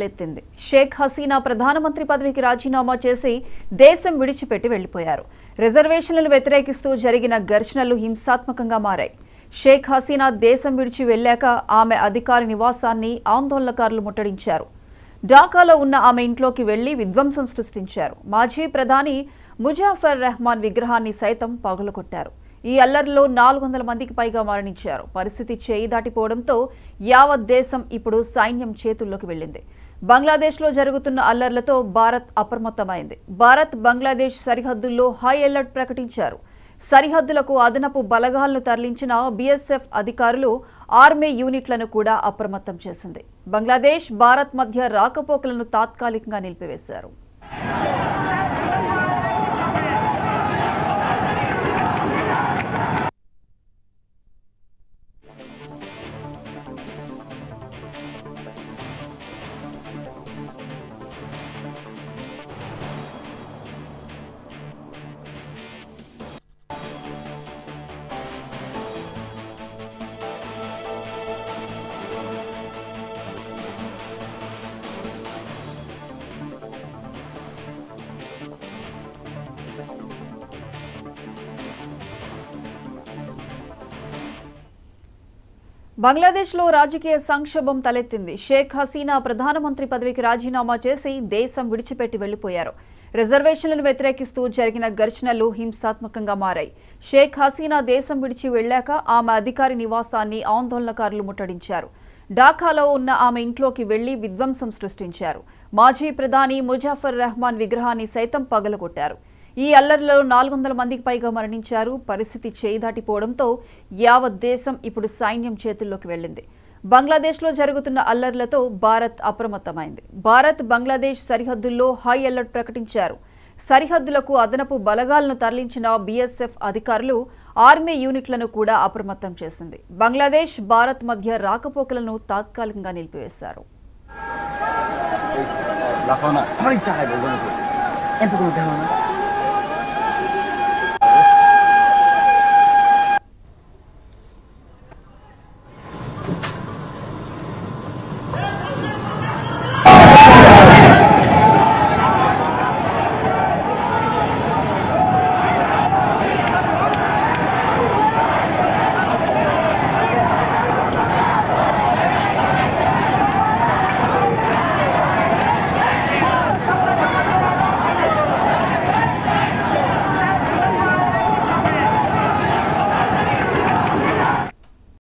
ఎత్తింది. షేక్ హసీనా ప్రధానమంత్రి పదవికి రాజీనామా చేసి దేశం విడిచిపెట్టి వెళ్లిపోయారు. రిజర్వేషన్లను వ్యతిరేకిస్తూ జరిగిన ఘర్షణలు హింసాత్మకంగా మారాయి. షేక్ హసీనా దేశం విడిచి వెళ్లాక ఆమె అధికారి నివాసాన్ని ఆందోళనకారులు ముట్టడించారు. ఢాకాలో ఉన్న ఆమె ఇంట్లోకి వెళ్లి విధ్వంసం సృష్టించారు. మాజీ ప్రధాని ముజాఫర్ రెహమాన్ విగ్రహాన్ని సైతం పగులగొట్టారు. ఈ అల్లర్లో 400 మందికి పైగా మరణించారు. పరిస్థితి చేయి దాటిపోవడంతో యావత్ దేశం ఇప్పుడు సైన్యం చేతుల్లోకి వెళ్లింది. బంగ్లాదేశ్లో జరుగుతున్న అల్లర్లతో భారత్ అప్రమత్తమైంది. భారత్ బంగ్లాదేశ్ సరిహద్దుల్లో హై అలర్ట్ ప్రకటించారు. సరిహద్దులకు అదనపు బలగాలను తరలించిన బీఎస్ఎఫ్ అధికారులు ఆర్మీ యూనిట్లను కూడా అప్రమత్తం చేసింది. బంగ్లాదేశ్ భారత్ మధ్య రాకపోకలను తాత్కాలికంగా నిలిపివేశారు. బంగ్లాదేశ్లో రాజకీయ సంక్షోభం తలెత్తింది. షేక్ హసీనా ప్రధానమంత్రి పదవికి రాజీనామా చేసి దేశం విడిచిపెట్టి వెళ్లిపోయారు. రిజర్వేషన్లను వ్యతిరేకిస్తూ జరిగిన ఘర్షణలు హింసాత్మకంగా మారాయి. షేక్ హసీనా దేశం విడిచి వెళ్లాక ఆమె అధికారి నివాసాన్ని ఆందోళనకారులు ముట్టడించారు. ఢాకాలో ఉన్న ఆమె ఇంట్లోకి వెళ్లి విధ్వంసం సృష్టించారు. మాజీ ప్రధాని ముజాఫర్ రెహమాన్ విగ్రహాన్ని సైతం పగలగొట్టారు. ఈ అల్లర్లలో 400 మందికి పైగా మరణించారు. పరిస్థితి చేయి దాటిపోవడంతో యావత్ దేశం ఇప్పుడు సైన్యం చేతుల్లోకి వెళ్లింది. బంగ్లాదేశ్లో జరుగుతున్న అల్లర్లతో భారత్ అప్రమత్తమైంది. భారత్ బంగ్లాదేశ్ సరిహద్దుల్లో హై అలర్ట్ ప్రకటించారు. సరిహద్దులకు అదనపు బలగాలను తరలించిన బీఎస్ఎఫ్ అధికారులు ఆర్మీ యూనిట్లను కూడా అప్రమత్తం చేసింది. బంగ్లాదేశ్ భారత్ మధ్య రాకపోకలను తాత్కాలికంగా నిలిపివేశారు. ఎంత